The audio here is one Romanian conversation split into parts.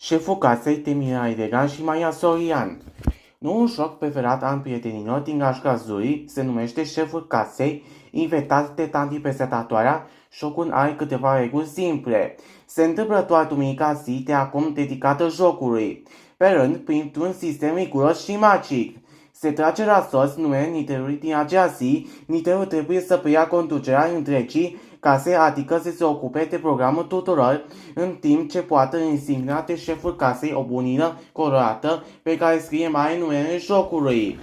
Șeful casei Temira Idegan și Maia Sorian. Noul joc preferat al prietenilor din gașca Zuri se numește Șeful casei, inventat de tanti presentatoarea. Jocul are câteva reguli simple. Se întâmplă doar duminica zi de acum dedicată jocului, pe rând printr-un sistem riguros și magic. Se trage la sos numele nidelului din acea zi, nidelul trebuie să preia conducerea întregii case, adică să se ocupe de programul tuturor, în timp ce poate însigna de șeful casei o bunină colorată pe care scrie mare numele jocului.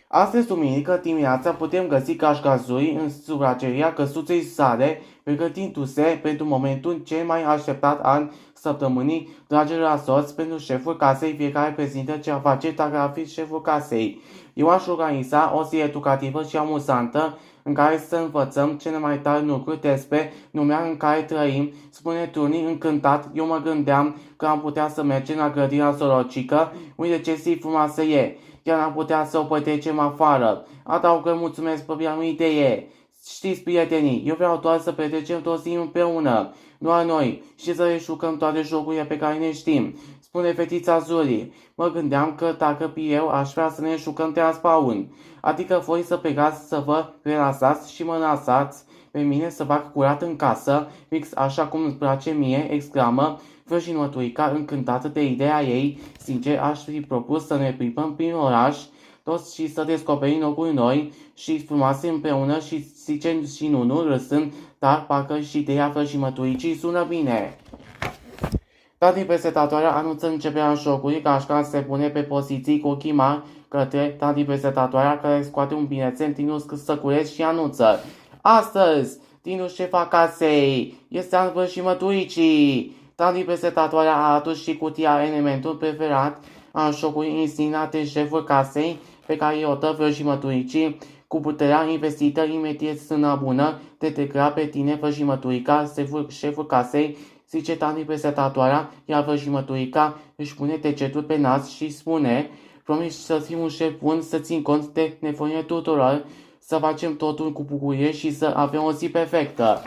Astăzi, duminică dimineața, putem găsi cașcazuri în sufrageria căsuței sale, pregătindu-se pentru momentul cel mai așteptat al săptămânii, tragere la sorți pentru șeful casei. Fiecare prezintă ce a face dacă ar fi șeful casei. Eu aș organiza o zi educativă și amuzantă în care să învățăm cele mai tare lucruri despre lumea în care trăim, spune Turni încântat. Eu mă gândeam că am putea să mergem la grădina zoologică, uite ce zi frumoasă e. Chiar am putea să o petrecem afară. Adaugă, mulțumesc pe o idee. Știți, prietenii, eu vreau doar să petrecem toți zi împreună. Doar noi. Și să le jucăm toate jocurile pe care ne știm. Spune fetița Zuri. Mă gândeam că dacă eu aș vrea să ne jucăm de la spawn. Adică voi să plecați să vă relaxați și mă lăsați pe mine să fac curat în casă, fix așa cum îți place mie, exclamă vrăjinătoica încântată de ideea ei. Sincer, aș fi propus să ne plimbăm prin oraș toți și să descoperim locuri noi și frumoase împreună și zicem și nu râsând, dar parcă și ideea vrăjinătoicii sună bine. Tati presentatoarea anunță începerea jocului, Cașcan se pune pe poziții cu ochii mari către tati presentatoarea, care scoate un bilețel din săculeț și anunță: astăzi, din șefa casei, este an vrăjinătoicii. Tati presentatoarea a adus și cutia, elementul preferat al jocului, insignat de șeful casei, pe care o dă vrăjinătoicii cu puterea investită imediat sâna bună de te crea pe tine vrăjinătoica, șeful casei, zice tati presentatoarea, iar vrăjinătoica își pune degetul pe nas și spune: promis să fim un șef bun, să țin cont de nevoile tuturor, să facem totul cu bucurie și să avem o zi perfectă.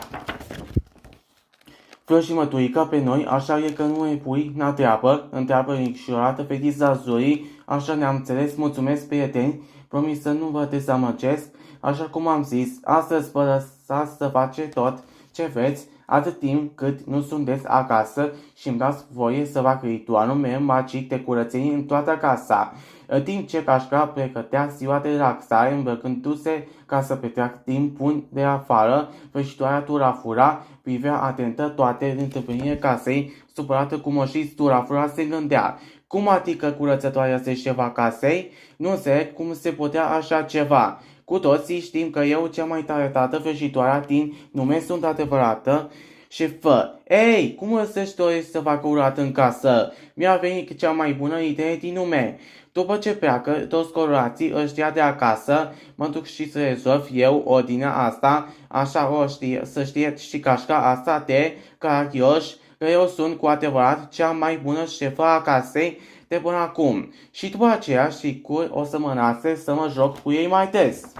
Vrăjinătoica pe noi, așa e că nu ne pui la treabă, întreabă licșorată fetița Zuri. Așa ne-am înțeles, mulțumesc, prieteni, promis să nu vă dezamăgesc. Așa cum am zis, astăzi vă lăsați să faceți tot ce vreți, atât timp cât nu sunteți acasă și îmi dați voie să fac ritualul meu magic de curățenie în toată casa. În timp ce Cașca pregătea ziua de relaxare, îmbrăcându-se ca să petreacă timpul de afară, vrăjitoarea Turafura privea atentă toate întâlnirile casei, supărată cum o și Turafura se gândea: cum adică curățătoarea este șefa casei? Nu înțeleg cum se putea așa ceva. Cu toții știm că eu, cea mai tare tată vrăjitoarea din lume, sunt adevărată șefă. Ei, cum să-și dorești să facă urat în casă? Mi-a venit cea mai bună idee din lume. După ce pleacă toți colorații ăștia de acasă, mă duc și să rezolv eu ordinea asta, așa o știe, să știe și Cașca asta de caragioș, că eu sunt cu adevărat cea mai bună șefă a casei de până acum. Și după aceea, sigur, o să mă lase să mă joc cu ei mai des.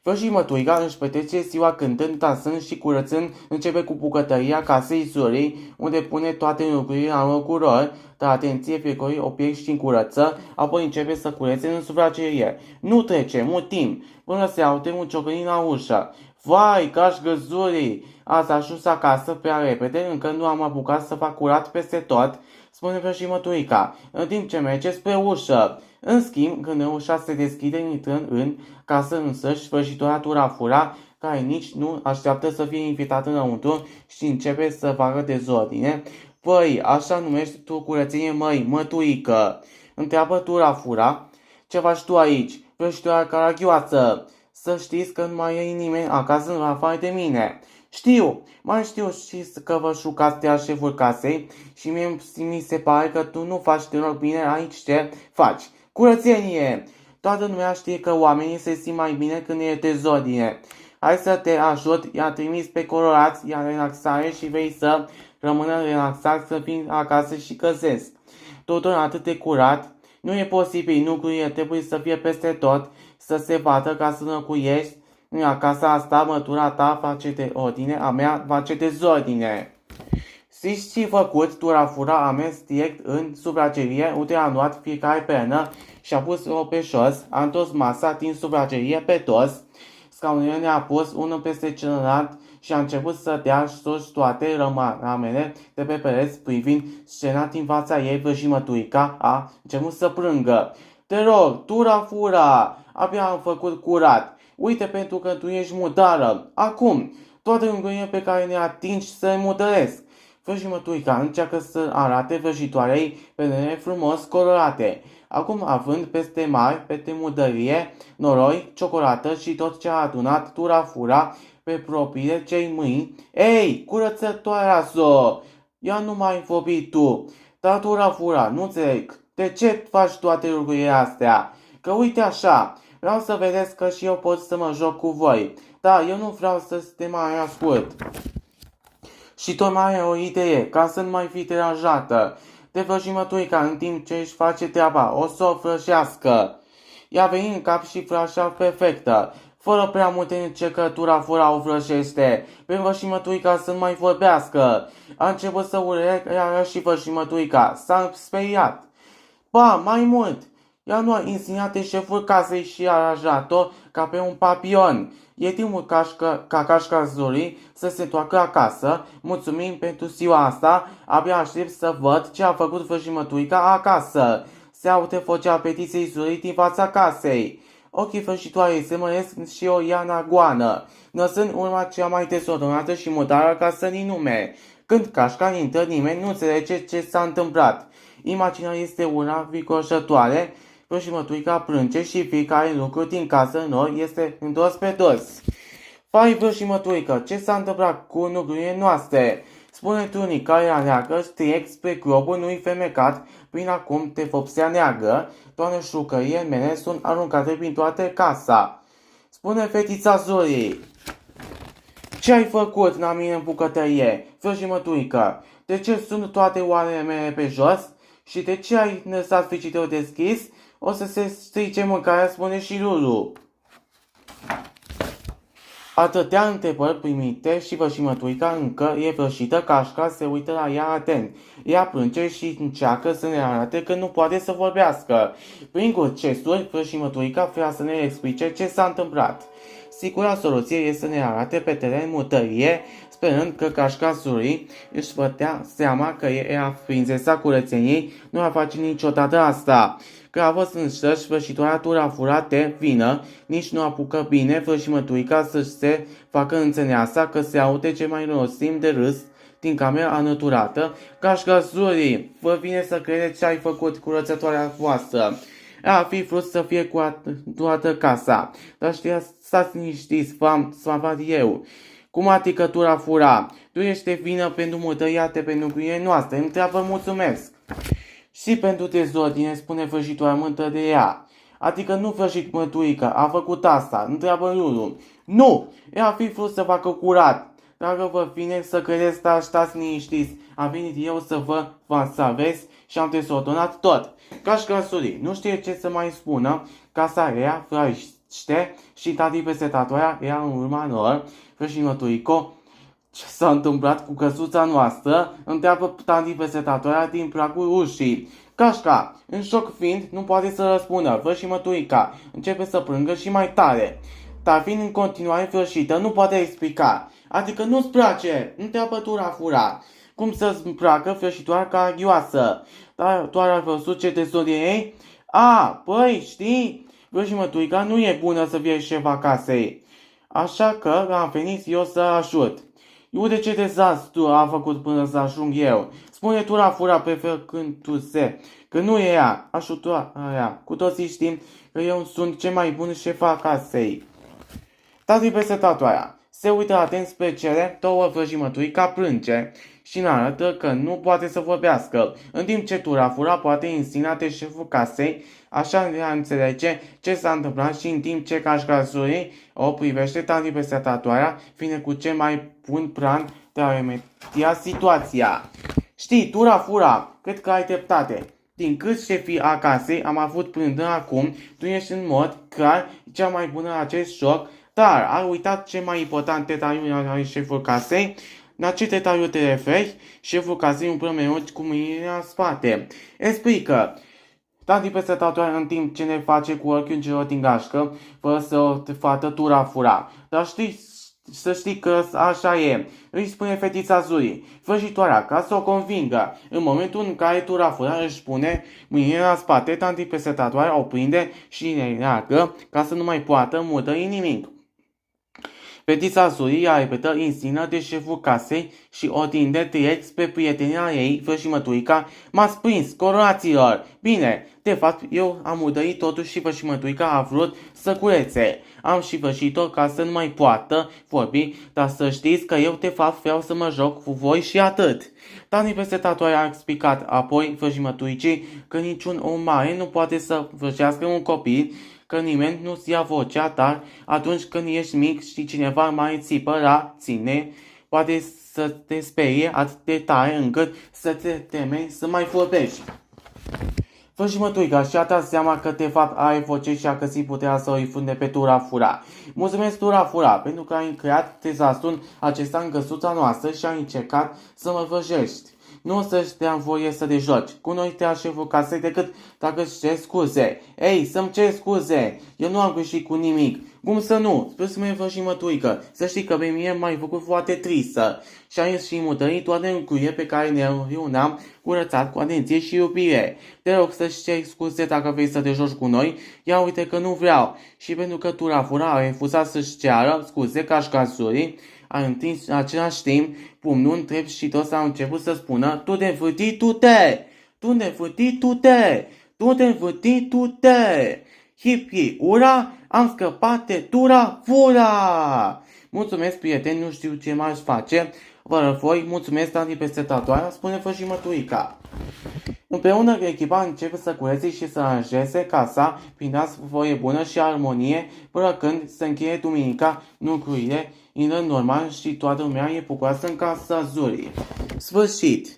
Vrăjinătoica își petrece ziua cântând, dansând și curățând. Începe cu bucătăria casei Zurii, unde pune toate lucrurile la locul lor, dar atenție fiecărui obiect și în curăță, apoi începe să curețe în sufragerie. Nu trece mult timp până se aude un ciocănit la ușă. Vai, Gașcă Zurii, ați ajuns acasă prea repede, încă nu am apucat să fac curat peste tot, spune vrăjinătoica, în timp ce merge spre ușă. În schimb, când ușa se deschide, intrând în casă însăși vrăjitoarea Turafura, care nici nu așteaptă să fie invitată înăuntru și începe să facă dezordine. Păi, așa numești tu curățenie, măi, mătuică? Întreabă Turafura. Ce faci tu aici, vrăjitoarea caragioasă? Să știți că nu mai e nimeni acasă în afară de mine. Știu, mai știu și că vă jucați de șeful casei și mi se pare că tu nu faci deloc bine aici ce faci. Curățenie! Toată lumea știe că oamenii se simt mai bine când e dezordine. Hai să te ajut, i-a trimis pe colorați, i-a relaxare și vei să rămână relaxat, să vin acasă și găsesc totul atât de curat. Nu e posibil, lucrurile trebuie să fie peste tot, să se vadă ca să locuiești. În casa asta, mătura ta face de ordine, a mea face dezordine. Știți ce făcut? Turafura a mers direct în sufragerie, unde a luat fiecare pernă și a pus-o pe jos, a întors masa din sufragerie pe toți, scaunele ne-a pus unul peste celălalt și a început să dea sus toate rămăramele de pe pereți, privind scena din fața ei. Vrăjimătuica a început să plângă. Te rog, Turafura, abia am făcut curat. Uite, pentru că tu ești murdară. Acum, toate lucrurile pe care le atingi să-i murdăresc. Vrăjimătuica încearcă să arate vrăjitoarei penele frumos colorate. Acum, având peste mari, peste murdărie, noroi, ciocolată și tot ce a adunat Turafura pe propriile cei mâini. Ei, curățătoarea so! Ia nu mai vorbi tu! Dar Turafura, nu înțeleg. De ce faci toate lucrurile astea? Că uite așa, vreau să vedeți că și eu pot să mă joc cu voi. Dar eu nu vreau să te mai ascult. Și tocmai o idee, ca să nu mai fi deranjată. De vrăjimătuica, în timp ce își face treaba, o să o frășească. I-a venit în cap și frașa perfectă. Fără prea multe încercări, Turafura o vrăjește. Pe vrăjimătuica să nu mai vorbească. A început să urle, iar și vrăjimătuica s-a speriat. Ba, mai mult! Ea nu a insinuat de șeful casei și a aranjat-o ca pe un papion. E timpul ca Cașcazurii să se întoarcă acasă. Mulțumim pentru ziua asta. Abia aștept să văd ce a făcut vrăjimătuica acasă. Se aude vocea petiției Zurii din fața casei. Ochii vrăjitoarei se măresc și o ia în goană, lăsând urma cea mai dezordonată și murdară ca să-i nume. Când Cașca intră, nimeni nu înțelege ce s-a întâmplat. Imaginea este una vicoșătoare. Vrăjimătuica plânge și fiecare lucru din casă noi este întors pe dos. Fai, vrăjimătuică, ce s-a întâmplat cu lucrurile noastre? Spune tunii care aleagă, trec spre globul nu-i femecat, prin acum de vopsea neagră, toate șucările mele sunt aruncate prin toată casa. Spune fetița Zurii. Ce ai făcut la mine în bucătărie, vrăjimătuică? De ce sunt toate oarele mele pe jos? Și de ce ai lăsat frigiderul deschis? O să se strice mâncarea, spune și Lulu. Atâtea întrebări primite și vrăjimătuica încă e vrăjită. Cașca se uită la ea atent. Ea plânge și încearcă să ne arate că nu poate să vorbească. Prin gesturi, vrăjimătuica vrea să ne explice ce s-a întâmplat. Sigura soluție este să ne arate pe teren murtărie, sperând că Cașca Zurii își bătea seama că ea, prințesa curățeniei, nu va face niciodată asta. Că a fost însăși vrăjitoarea Turafura de vină, nici nu apucă bine vrăjimătuica să se facă înțeleasa că se aude ce mai rosim de râs din camera anăturată. Cașca Zurii, vă vine să credeți ce ai făcut curățătoarea voastră. A fi vrut să fie cu toată casa, dar știa, stați liniștiți, v-am salvat eu. Cum adică Turafura? Tu ești de vină pentru murdăriate pe lucrurile noastre, întreabă mulțumesc. Și pentru dezordine, spune vrăjitoarea mântă de ea. Adică nu vrăjimătuică, a făcut asta, întreabă Lulu. Nu! Ea a fi vrut să facă curat. Dacă vă vine să credeți, dar stați liniștiți, am venit eu să vă salvez și am dezordonat tot. Cașca Zurii nu știe ce să mai spună, casa rea frăște și tati presentatoarea era în urma lor. Vrăjimătuico, ce s-a întâmplat cu căsuța noastră? Întreabă tati presentatoarea din pragul ușii. Cașca, în șoc fiind, nu poate să răspundă. Vrăjimătuica începe să plângă și mai tare. Dar fiind în continuare vrăjită, nu poate explica. Adică nu-ți place? Întreabă Turafura. Cum să-ți placă vrăjitoarea caragioasă? Dar doar ai văzut ce dezordine ei? A, păi, știi? Vrăjimătuica nu e bună să fie șefa casei. Așa că am venit eu să ajut. Uite ce dezastru a făcut până să ajung eu. Spune Turafura prefăcându-se că nu e ea, ajutoarea. Cu toții știm că eu sunt cel mai bun șef al casei. Tati presentatoarea se uită atent spre cele două vrăjimătuica plânge și ne arată că nu poate să vorbească, în timp ce Turafura poate insina de șeful casei, așa ne înțelege ce s-a întâmplat și în timp ce Cașca Zurii o privește tati presentatoarea, vine cu cel mai bun plan de a remedia situația. Știi, Turafura, cred că ai dreptate. Din cât șefii a casei am avut până acum, tu ești în mod clar cea mai bună în acest joc, dar ai uitat ce mai important detaliu al șeful casei? La ce detaliu te referi? Șeful casei umplă mereu cu mâinile în spate. Explică. Tanti presătătoare în timp ce ne face cu ochiul celor din gașcă, fără să o facă tura-fura. Dar să știi că așa e, îi spune fetița Zuri, vrăjitoarea, ca să o convingă. În momentul în care tura-fura își pune mâinile la spate, tanti presătătoare o prinde și ne leagă ca să nu mai poată murdări nimic. Fetița Zuri a repetă insină de șeful casei și o tinde direct spre prietenia ei, vrăjimătuica. M-ați prins, coronaților! Bine, de fapt, eu am murdărit totuși și vrăjimătuica a vrut să curețe. Am și vrăjit-o ca să nu mai poată vorbi, dar să știți că eu de fapt vreau să mă joc cu voi și atât. Tani presătătoare a explicat apoi vrăjimătuicii că niciun om mare nu poate să vrăjească un copil, că nimeni nu-ți ia vocea, dar atunci când ești mic și cineva mai țipă la ține, poate să te sperie atât de tare încât să te temei să mai vorbești. Vrăjimătuica și-a dat seama că de fapt are voce și a găsit puterea să o înfunde pe tura-fura. Mulțumesc, tura-fura, pentru că ai creat dezastrul acesta în căsuța noastră și ai încercat să mă vrăjești. Nu o să-și dea voie să te joci cu noi te șeful casei decât dacă îți cer scuze. Ei, să-mi cer scuze! Eu nu am greșit cu nimic. Cum să nu? Spune vrăjimătuică. Să știi că pe mine m-ai făcut foarte tristă. Și ai și mutărit toate lucrurile pe care eu ne-am curățat cu atenție și iubire. Te rog să-și ceri scuze dacă vrei să te joci cu noi. Ia uite că nu vreau. Și pentru că tura-fura a refuzat să-și ceară scuze cașcazurii, a întins în același timp pumnul întreb și toți au început să spună: Tu te învârti, tu-te! Tu te învârti, tu-te! Tu te învârti, tu-te! Hip, hip, ura! Am scăpat de tura-fura! Mulțumesc, prieteni, nu știu ce mai face. Vă voi, mulțumesc, tanti presătătoarea, spune vrăjimătuica. Împreună echipa începe să curețe și să aranjeze casa prin voie bună și armonie până când se încheie duminica, lucrurile intră normal și toată lumea e bucuroasă în casa Zurii. Sfârșit!